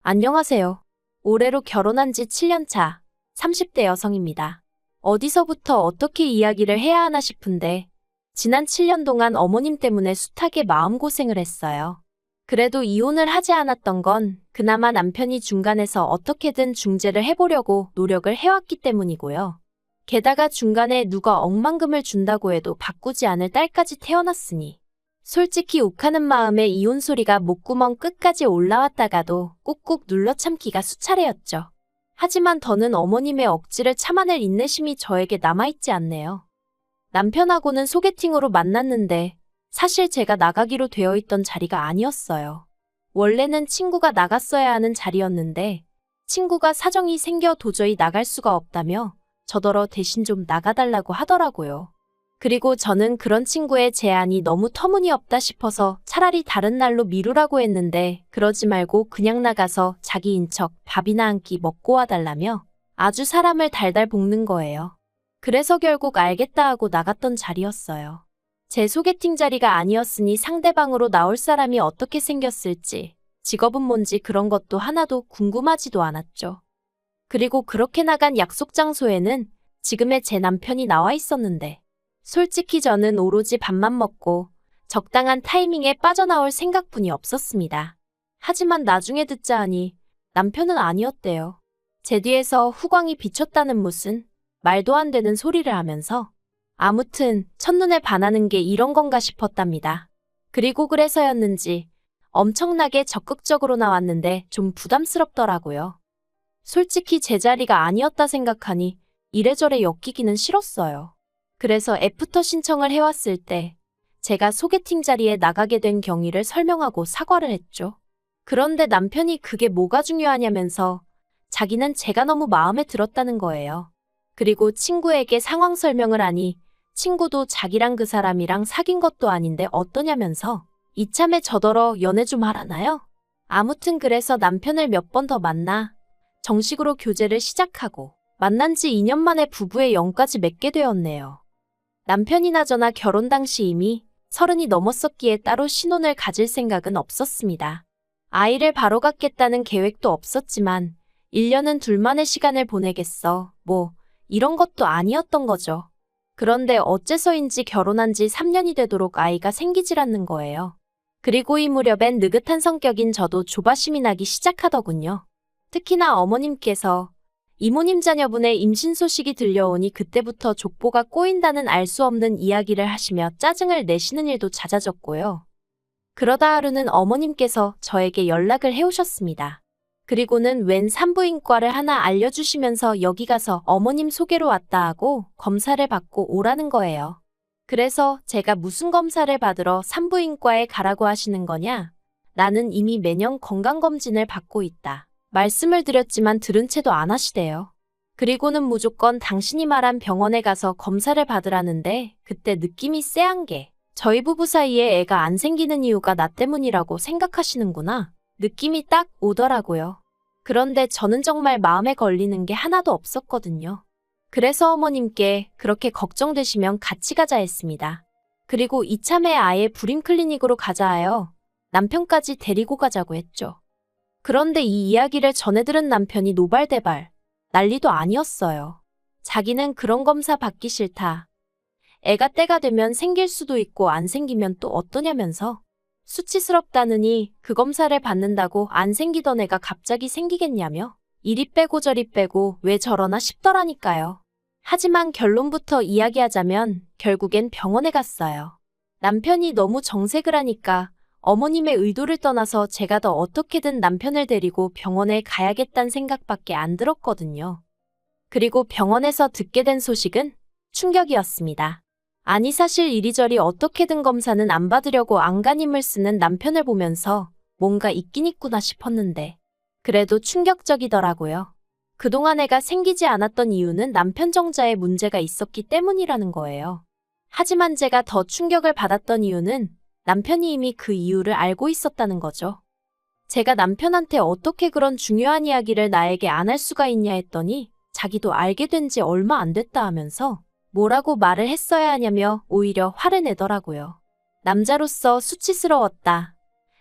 안녕하세요. 올해로 결혼한 지 7년 차 30대 여성입니다. 어디서부터 어떻게 이야기를 해야 하나 싶은데 지난 7년 동안 어머님 때문에 숱하게 마음고생을 했어요. 그래도 이혼을 하지 않았던 건 그나마 남편이 중간에서 어떻게든 중재를 해보려고 노력을 해왔기 때문이고요. 게다가 중간에 누가 억만금을 준다고 해도 바꾸지 않을 딸까지 태어났으니 솔직히 욱하는 마음에 이혼 소리가 목구멍 끝까지 올라왔다가도 꾹꾹 눌러 참기가 수차례였죠. 하지만 더는 어머님의 억지를 참아낼 인내심이 저에게 남아있지 않네요. 남편하고는 소개팅으로 만났는데 사실 제가 나가기로 되어 있던 자리가 아니었어요. 원래는 친구가 나갔어야 하는 자리였는데 친구가 사정이 생겨 도저히 나갈 수가 없다며 저더러 대신 좀 나가달라고 하더라고요. 그리고 저는 그런 친구의 제안이 너무 터무니없다 싶어서 차라리 다른 날로 미루라고 했는데 그러지 말고 그냥 나가서 자기인 척 밥이나 한 끼 먹고 와달라며 아주 사람을 달달 볶는 거예요. 그래서 결국 알겠다 하고 나갔던 자리였어요. 제 소개팅 자리가 아니었으니 상대방으로 나올 사람이 어떻게 생겼을지, 직업은 뭔지 그런 것도 하나도 궁금하지도 않았죠. 그리고 그렇게 나간 약속 장소에는 지금의 제 남편이 나와 있었는데 솔직히 저는 오로지 밥만 먹고 적당한 타이밍에 빠져나올 생각뿐이 없었습니다. 하지만 나중에 듣자 하니 남편은 아니었대요. 제 뒤에서 후광이 비쳤다는 무슨 말도 안 되는 소리를 하면서 아무튼 첫눈에 반하는 게 이런 건가 싶었답니다. 그리고 그래서였는지 엄청나게 적극적으로 나왔는데 좀 부담스럽더라고요. 솔직히 제 자리가 아니었다 생각하니 이래저래 엮이기는 싫었어요. 그래서 애프터 신청을 해왔을 때 제가 소개팅 자리에 나가게 된 경위를 설명하고 사과를 했죠. 그런데 남편이 그게 뭐가 중요하냐면서 자기는 제가 너무 마음에 들었다는 거예요. 그리고 친구에게 상황 설명을 하니 친구도 자기랑 그 사람이랑 사귄 것도 아닌데 어떠냐면서 이참에 저더러 연애 좀 하라나요? 아무튼 그래서 남편을 몇 번 더 만나 정식으로 교제를 시작하고 만난 지 2년 만에 부부의 영까지 맺게 되었네요. 남편이나 저나 결혼 당시 이미 30이 넘었었기에 따로 신혼을 가질 생각은 없었습니다. 아이를 바로 갖겠다는 계획도 없었지만 1년은 둘만의 시간을 보내겠어. 이런 것도 아니었던 거죠. 그런데 어째서인지 결혼한 지 3년이 되도록 아이가 생기질 않는 거예요. 그리고 이 무렵엔 느긋한 성격인 저도 조바심이 나기 시작하더군요. 특히나 어머님께서 이모님 자녀분의 임신 소식이 들려오니 그때부터 족보가 꼬인다는 알 수 없는 이야기를 하시며 짜증을 내시는 일도 잦아졌고요. 그러다 하루는 어머님께서 저에게 연락을 해오셨습니다. 그리고는 웬 산부인과를 하나 알려주시면서 여기 가서 어머님 소개로 왔다 하고 검사를 받고 오라는 거예요. 그래서 제가 무슨 검사를 받으러 산부인과에 가라고 하시는 거냐? 나는 이미 매년 건강검진을 받고 있다. 말씀을 드렸지만 들은 채도 안 하시대요. 그리고는 무조건 당신이 말한 병원에 가서 검사를 받으라는데 그때 느낌이 쎄한 게 저희 부부 사이에 애가 안 생기는 이유가 나 때문이라고 생각하시는구나. 느낌이 딱 오더라고요. 그런데 저는 정말 마음에 걸리는 게 하나도 없었거든요. 그래서 어머님께 그렇게 걱정되시면 같이 가자 했습니다. 그리고 이참에 아예 불임 클리닉으로 가자 하여 남편까지 데리고 가자고 했죠. 그런데 이 이야기를 전해 들은 남편이 노발대발 난리도 아니었어요. 자기는 그런 검사 받기 싫다. 애가 때가 되면 생길 수도 있고 안 생기면 또 어떠냐면서 수치스럽다느니 그 검사를 받는다고 안 생기던 애가 갑자기 생기겠냐며 이리 빼고 저리 빼고 왜 저러나 싶더라니까요. 하지만 결론부터 이야기하자면 결국엔 병원에 갔어요. 남편이 너무 정색을 하니까 어머님의 의도를 떠나서 제가 더 어떻게든 남편을 데리고 병원에 가야겠다는 생각밖에 안 들었거든요. 그리고 병원에서 듣게 된 소식은 충격이었습니다. 아니 사실 이리저리 어떻게든 검사는 안 받으려고 안간힘을 쓰는 남편을 보면서 뭔가 있긴 있구나 싶었는데 그래도 충격적이더라고요. 그동안 애가 생기지 않았던 이유는 남편 정자에 문제가 있었기 때문이라는 거예요. 하지만 제가 더 충격을 받았던 이유는 남편이 이미 그 이유를 알고 있었다는 거죠. 제가 남편한테 어떻게 그런 중요한 이야기를 나에게 안 할 수가 있냐 했더니 자기도 알게 된 지 얼마 안 됐다 하면서 뭐라고 말을 했어야 하냐며 오히려 화를 내더라고요. 남자로서 수치스러웠다.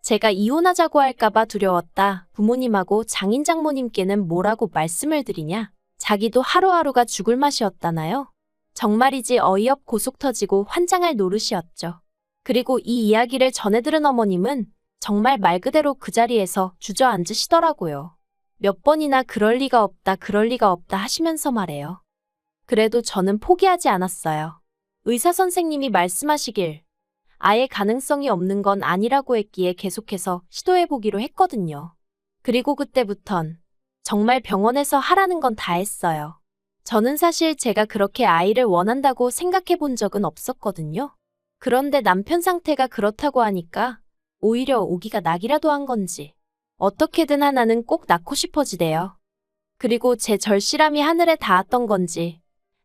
제가 이혼하자고 할까봐 두려웠다. 부모님하고 장인 장모님께는 뭐라고 말씀을 드리냐? 자기도 하루하루가 죽을 맛이었다나요? 정말이지 어이없고 속 터지고 환장할 노릇이었죠. 그리고 이 이야기를 전해들은 어머님은 정말 말 그대로 그 자리에서 주저앉으시더라고요. 몇 번이나 그럴 리가 없다, 그럴 리가 없다 하시면서 말해요. 그래도 저는 포기하지 않았어요. 의사 선생님이 말씀하시길 아예 가능성이 없는 건 아니라고 했기에 계속해서 시도해보기로 했거든요. 그리고 그때부턴 정말 병원에서 하라는 건 다 했어요. 저는 사실 제가 그렇게 아이를 원한다고 생각해 본 적은 없었거든요. 그런데 남편 상태가 그렇다고 하니까 오히려 오기가 낙이라도 한 건지 어떻게든 하나는 꼭 낳고 싶어지대요. 그리고 제 절실함이 하늘에 닿았던 건지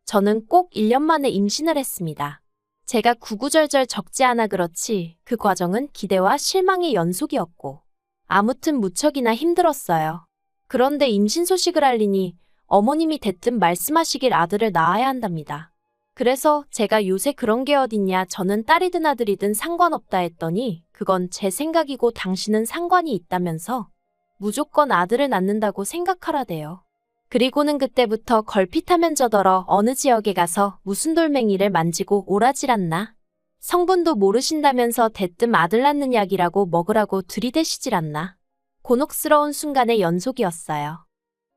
저는 꼭 1년 만에 임신을 했습니다. 제가 구구절절 적지 않아 그렇지 그 과정은 기대와 실망의 연속이었고 아무튼 무척이나 힘들었어요. 그런데 임신 소식을 알리니 어머님이 대뜸 말씀하시길 아들을 낳아야 한답니다. 그래서 제가 요새 그런 게 어딨냐, 저는 딸이든 아들이든 상관없다 했더니 그건 제 생각이고 당신은 상관이 있다면서 무조건 아들을 낳는다고 생각하라대요. 그리고는 그때부터 걸핏하면 저더러 어느 지역에 가서 무슨 돌멩이를 만지고 오라질 않나? 성분도 모르신다면서 대뜸 아들 낳는 약이라고 먹으라고 들이대시질 않나? 곤혹스러운 순간의 연속이었어요.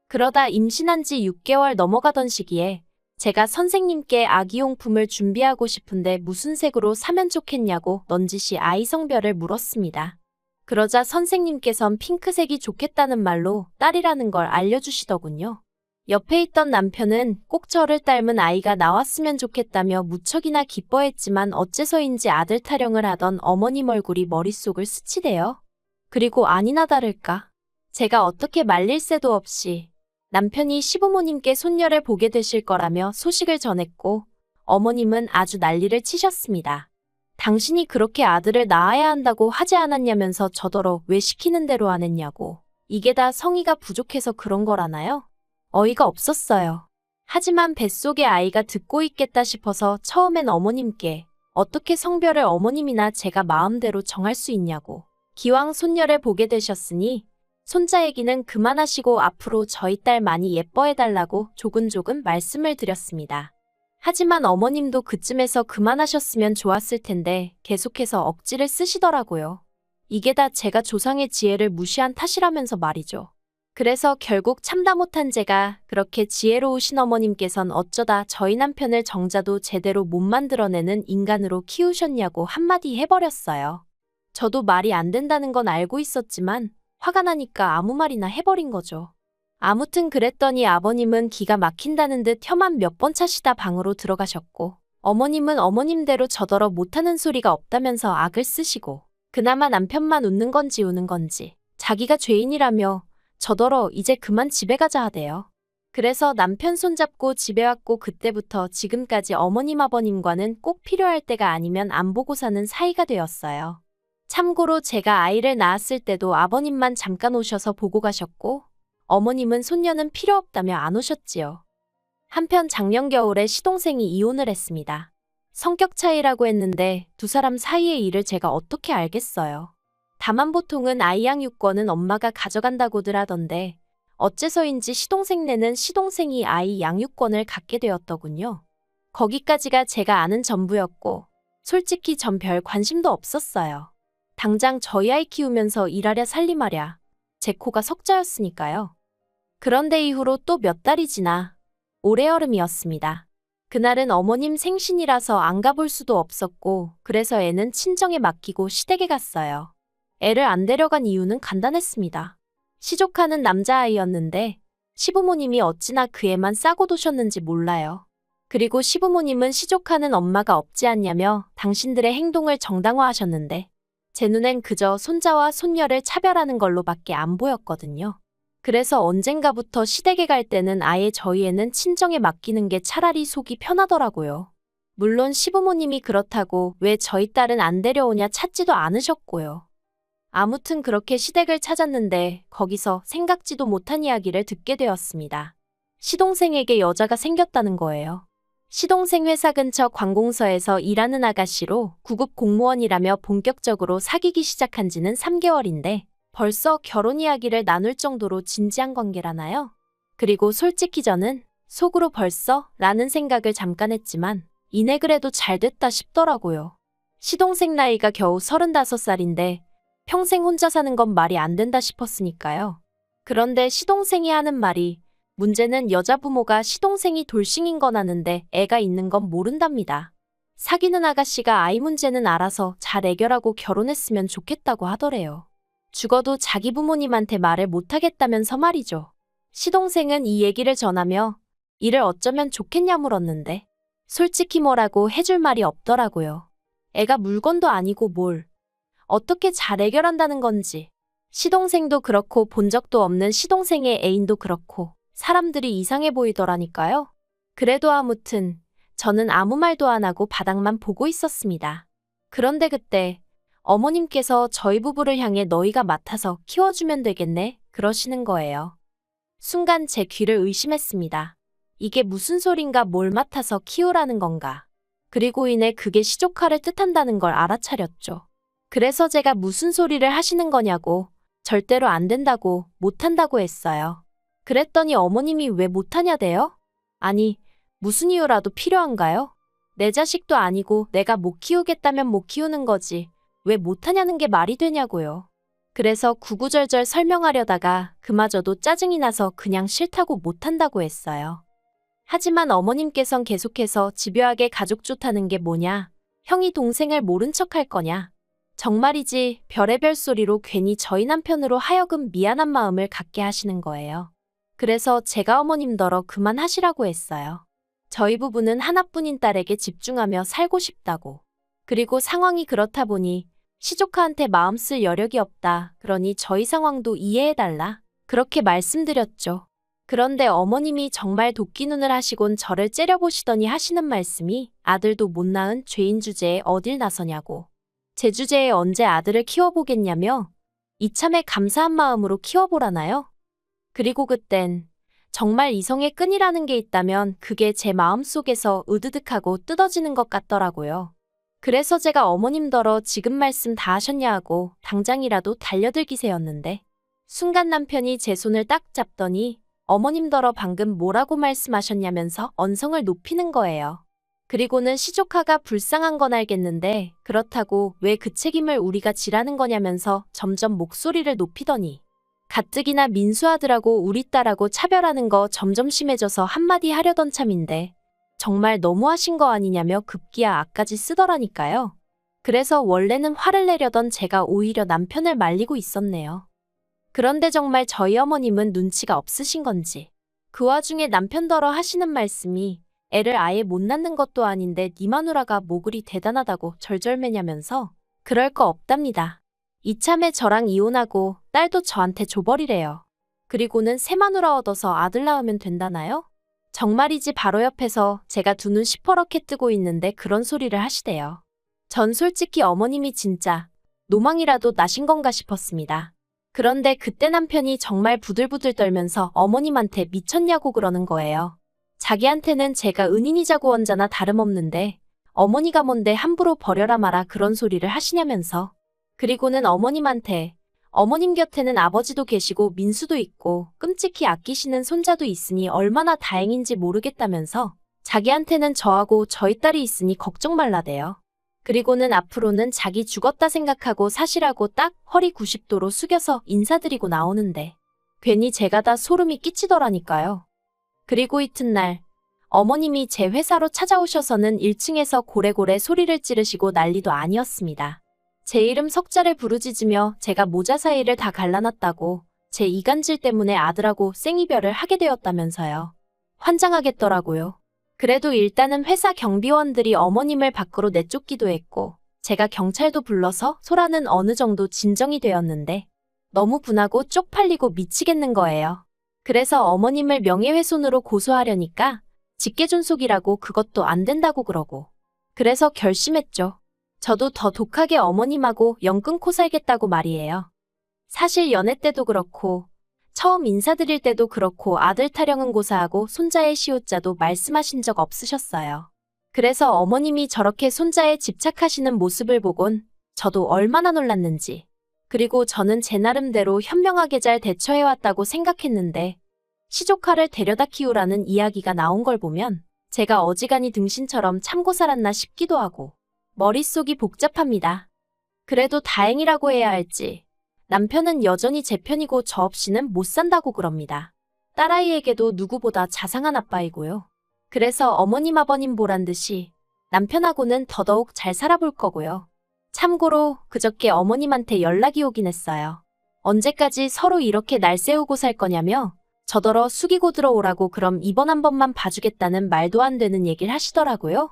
그러다 임신한 지 6개월 넘어가던 시기에 제가 선생님께 아기용품을 준비하고 싶은데 무슨 색으로 사면 좋겠냐고 넌지시 아이 성별을 물었습니다. 그러자 선생님께선 핑크색이 좋겠다는 말로 딸이라는 걸 알려주시더군요. 옆에 있던 남편은 꼭 저를 닮은 아이가 나왔으면 좋겠다며 무척이나 기뻐했지만 어째서인지 아들 타령을 하던 어머님 얼굴이 머릿속을 스치대요. 그리고 아니나 다를까 제가 어떻게 말릴 새도 없이 남편이 시부모님께 손녀를 보게 되실 거라며 소식을 전했고 어머님은 아주 난리를 치셨습니다. 당신이 그렇게 아들을 낳아야 한다고 하지 않았냐면서 저더러 왜 시키는 대로 안 했냐고. 이게 다 성의가 부족해서 그런 거라나요? 어이가 없었어요. 하지만 뱃속에 아이가 듣고 있겠다 싶어서 처음엔 어머님께 어떻게 성별을 어머님이나 제가 마음대로 정할 수 있냐고. 기왕 손녀를 보게 되셨으니 손자 얘기는 그만하시고 앞으로 저희 딸 많이 예뻐해달라고 조근조근 말씀을 드렸습니다. 하지만 어머님도 그쯤에서 그만하셨으면 좋았을 텐데 계속해서 억지를 쓰시더라고요. 이게 다 제가 조상의 지혜를 무시한 탓이라면서 말이죠. 그래서 결국 참다 못한 제가 그렇게 지혜로우신 어머님께선 어쩌다 저희 남편을 정자도 제대로 못 만들어내는 인간으로 키우셨냐고 한마디 해버렸어요. 저도 말이 안 된다는 건 알고 있었지만 화가 나니까 아무 말이나 해버린 거죠. 아무튼 그랬더니 아버님은 기가 막힌다는 듯 혀만 몇 번 차시다 방으로 들어가셨고 어머님은 어머님대로 저더러 못하는 소리가 없다면서 악을 쓰시고 그나마 남편만 웃는 건지 우는 건지 자기가 죄인이라며 저더러 이제 그만 집에 가자 하대요. 그래서 남편 손잡고 집에 왔고 그때부터 지금까지 어머님 아버님과는 꼭 필요할 때가 아니면 안 보고 사는 사이가 되었어요. 참고로 제가 아이를 낳았을 때도 아버님만 잠깐 오셔서 보고 가셨고 어머님은 손녀는 필요 없다며 안 오셨지요. 한편 작년 겨울에 시동생이 이혼을 했습니다. 성격 차이라고 했는데 두 사람 사이의 일을 제가 어떻게 알겠어요. 다만 보통은 아이 양육권은 엄마가 가져간다고들 하던데 어째서인지 시동생네는 시동생이 아이 양육권을 갖게 되었더군요. 거기까지가 제가 아는 전부였고 솔직히 전 별 관심도 없었어요. 당장 저희 아이 키우면서 일하랴 살림하랴 제 코가 석자였으니까요. 그런데 이후로 또 몇 달이 지나 올해 여름이었습니다. 그날은 어머님 생신이라서 안 가볼 수도 없었고 그래서 애는 친정에 맡기고 시댁에 갔어요. 애를 안 데려간 이유는 간단했습니다. 시족하는 남자아이였는데 시부모님이 어찌나 그 애만 싸고 도셨는지 몰라요. 그리고 시부모님은 시족하는 엄마가 없지 않냐며 당신들의 행동을 정당화하셨는데 제 눈엔 그저 손자와 손녀를 차별하는 걸로밖에 안 보였거든요. 그래서 언젠가부터 시댁에 갈 때는 아예 저희 애는 친정에 맡기는 게 차라리 속이 편하더라고요. 물론 시부모님이 그렇다고 왜 저희 딸은 안 데려오냐 찾지도 않으셨고요. 아무튼 그렇게 시댁을 찾았는데 거기서 생각지도 못한 이야기를 듣게 되었습니다. 시동생에게 여자가 생겼다는 거예요. 시동생 회사 근처 관공서에서 일하는 아가씨로 9급 공무원이라며 본격적으로 사귀기 시작한 지는 3개월인데 벌써 결혼 이야기를 나눌 정도로 진지한 관계라나요? 그리고 솔직히 저는 속으로 벌써 라는 생각을 잠깐 했지만 이내 그래도 잘 됐다 싶더라고요. 시동생 나이가 겨우 35살인데 평생 혼자 사는 건 말이 안 된다 싶었으니까요. 그런데 시동생이 하는 말이 문제는 여자 부모가 시동생이 돌싱인 건 아는데 애가 있는 건 모른답니다. 사귀는 아가씨가 아이 문제는 알아서 잘 해결하고 결혼했으면 좋겠다고 하더래요. 죽어도 자기 부모님한테 말을 못하겠다면서 말이죠. 시동생은 이 얘기를 전하며 이를 어쩌면 좋겠냐 물었는데 솔직히 뭐라고 해줄 말이 없더라고요. 애가 물건도 아니고 뭘 어떻게 잘 해결한다는 건지. 시동생도 그렇고 본 적도 없는 시동생의 애인도 그렇고 사람들이 이상해 보이더라니까요. 그래도 아무튼 저는 아무 말도 안 하고 바닥만 보고 있었습니다. 그런데 그때 어머님께서 저희 부부를 향해 너희가 맡아서 키워주면 되겠네 그러시는 거예요. 순간 제 귀를 의심했습니다. 이게 무슨 소린가 뭘 맡아서 키우라는 건가. 그리고 이내 그게 시조카를 뜻한다는 걸 알아차렸죠. 그래서 제가 무슨 소리를 하시는 거냐고 절대로 안 된다고 못한다고 했어요. 그랬더니 어머님이 왜 못하냐대요? 아니, 무슨 이유라도 필요한가요? 내 자식도 아니고 내가 못 키우겠다면 못 키우는 거지. 왜 못하냐는 게 말이 되냐고요. 그래서 구구절절 설명하려다가 그마저도 짜증이 나서 그냥 싫다고 못한다고 했어요. 하지만 어머님께선 계속해서 집요하게 가족 좋다는 게 뭐냐? 형이 동생을 모른 척할 거냐? 정말이지 별의별 소리로 괜히 저희 남편으로 하여금 미안한 마음을 갖게 하시는 거예요. 그래서 제가 어머님더러 그만하시라고 했어요. 저희 부부는 하나뿐인 딸에게 집중하며 살고 싶다고. 그리고 상황이 그렇다 보니 시조카한테 마음 쓸 여력이 없다. 그러니 저희 상황도 이해해달라. 그렇게 말씀드렸죠. 그런데 어머님이 정말 도끼눈을 하시곤 저를 째려보시더니 하시는 말씀이 아들도 못 낳은 죄인 주제에 어딜 나서냐고. 제 주제에 언제 아들을 키워보겠냐며 이참에 감사한 마음으로 키워보라나요? 그리고 그땐 정말 이성의 끈이라는 게 있다면 그게 제 마음속에서 으드득하고 뜯어지는 것 같더라고요. 그래서 제가 어머님더러 지금 말씀 다 하셨냐 하고 당장이라도 달려들기세였는데 순간 남편이 제 손을 딱 잡더니 어머님더러 방금 뭐라고 말씀하셨냐면서 언성을 높이는 거예요. 그리고는 시조카가 불쌍한 건 알겠는데 그렇다고 왜 그 책임을 우리가 지라는 거냐면서 점점 목소리를 높이더니 가뜩이나 민수 아들하고 우리 딸하고 차별하는 거 점점 심해져서 한마디 하려던 참인데 정말 너무하신 거 아니냐며 급기야 악까지 쓰더라니까요. 그래서 원래는 화를 내려던 제가 오히려 남편을 말리고 있었네요. 그런데 정말 저희 어머님은 눈치가 없으신 건지 그 와중에 남편더러 하시는 말씀이 애를 아예 못 낳는 것도 아닌데 네 마누라가 뭐 그리 대단하다고 절절매냐면서 그럴 거 없답니다. 이참에 저랑 이혼하고 딸도 저한테 줘버리래요. 그리고는 새 마누라 얻어서 아들 낳으면 된다나요? 정말이지 바로 옆에서 제가 두 눈 시퍼렇게 뜨고 있는데 그런 소리를 하시대요. 전 솔직히 어머님이 진짜 노망이라도 나신 건가 싶었습니다. 그런데 그때 남편이 정말 부들부들 떨면서 어머님한테 미쳤냐고 그러는 거예요. 자기한테는 제가 은인이자 구원자나 다름없는데 어머니가 뭔데 함부로 버려라 마라 그런 소리를 하시냐면서. 그리고는 어머님한테 어머님 곁에는 아버지도 계시고 민수도 있고 끔찍히 아끼시는 손자도 있으니 얼마나 다행인지 모르겠다면서 자기한테는 저하고 저희 딸이 있으니 걱정 말라대요. 그리고는 앞으로는 자기 죽었다 생각하고 사시라고 딱 허리 90도로 숙여서 인사드리고 나오는데 괜히 제가 다 소름이 끼치더라니까요. 그리고 이튿날 어머님이 제 회사로 찾아오셔서는 1층에서 고래고래 소리를 지르시고 난리도 아니었습니다. 제 이름 석자를 부르짖으며 제가 모자 사이를 다 갈라놨다고 제 이간질 때문에 아들하고 생이별을 하게 되었다면서요. 환장하겠더라고요. 그래도 일단은 회사 경비원들이 어머님을 밖으로 내쫓기도 했고 제가 경찰도 불러서 소라는 어느 정도 진정이 되었는데 너무 분하고 쪽팔리고 미치겠는 거예요. 그래서 어머님을 명예훼손으로 고소하려니까 직계존속이라고 그것도 안 된다고 그러고 그래서 결심했죠. 저도 더 독하게 어머님하고 연 끊고 살겠다고 말이에요. 사실 연애 때도 그렇고 처음 인사드릴 때도 그렇고 아들 타령은 고사하고 손자의 시옷자도 말씀하신 적 없으셨어요. 그래서 어머님이 저렇게 손자에 집착하시는 모습을 보곤 저도 얼마나 놀랐는지. 그리고 저는 제 나름대로 현명하게 잘 대처해왔다고 생각했는데 시조카를 데려다 키우라는 이야기가 나온 걸 보면 제가 어지간히 등신처럼 참고 살았나 싶기도 하고 머릿속이 복잡합니다. 그래도 다행이라고 해야 할지 남편은 여전히 제 편이고 저 없이는 못 산다고 그럽니다. 딸아이에게도 누구보다 자상한 아빠이고요. 그래서 어머님 아버님 보란 듯이 남편하고는 더더욱 잘 살아볼 거고요. 참고로 그저께 어머님한테 연락이 오긴 했어요. 언제까지 서로 이렇게 날 세우고 살 거냐며 저더러 숙이고 들어오라고 그럼 이번 한 번만 봐주겠다는 말도 안 되는 얘기를 하시더라고요.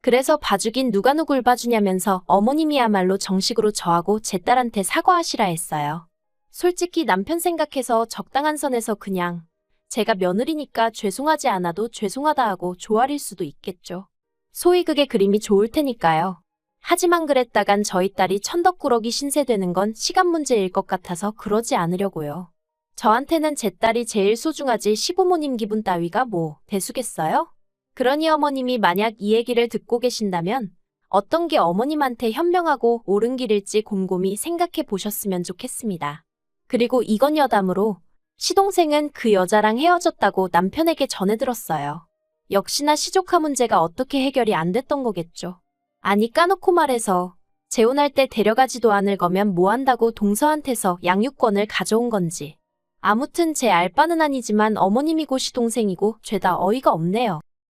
그래서 봐주긴 누가 누굴 봐주냐면서 어머님이야말로 정식으로 저하고 제 딸한테 사과하시라 했어요. 솔직히 남편 생각해서 적당한 선에서 그냥 제가 며느리니까 죄송하지 않아도 죄송하다 하고 조아릴 수도 있겠죠. 소위 그게 그림이 좋을 테니까요. 하지만 그랬다간 저희 딸이 천덕꾸러기 신세되는 건 시간 문제일 것 같아서 그러지 않으려고요. 저한테는 제 딸이 제일 소중하지 시부모님 기분 따위가 뭐 대수겠어요? 그러니 어머님이 만약 이 얘기를 듣고 계신다면 어떤 게 어머님한테 현명하고 옳은 길일지 곰곰이 생각해 보셨으면 좋겠습니다. 그리고 이건 여담으로 시동생은 그 여자랑 헤어졌다고 남편에게 전해 들었어요. 역시나 시조카 문제가 어떻게 해결이 안 됐던 거겠죠. 아니 까놓고 말해서 재혼할 때 데려가지도 않을 거면 뭐 한다고 동서한테서 양육권을 가져온 건지. 아무튼 제 알 바는 아니지만 어머님이고 시동생이고 죄다 어이가 없네요.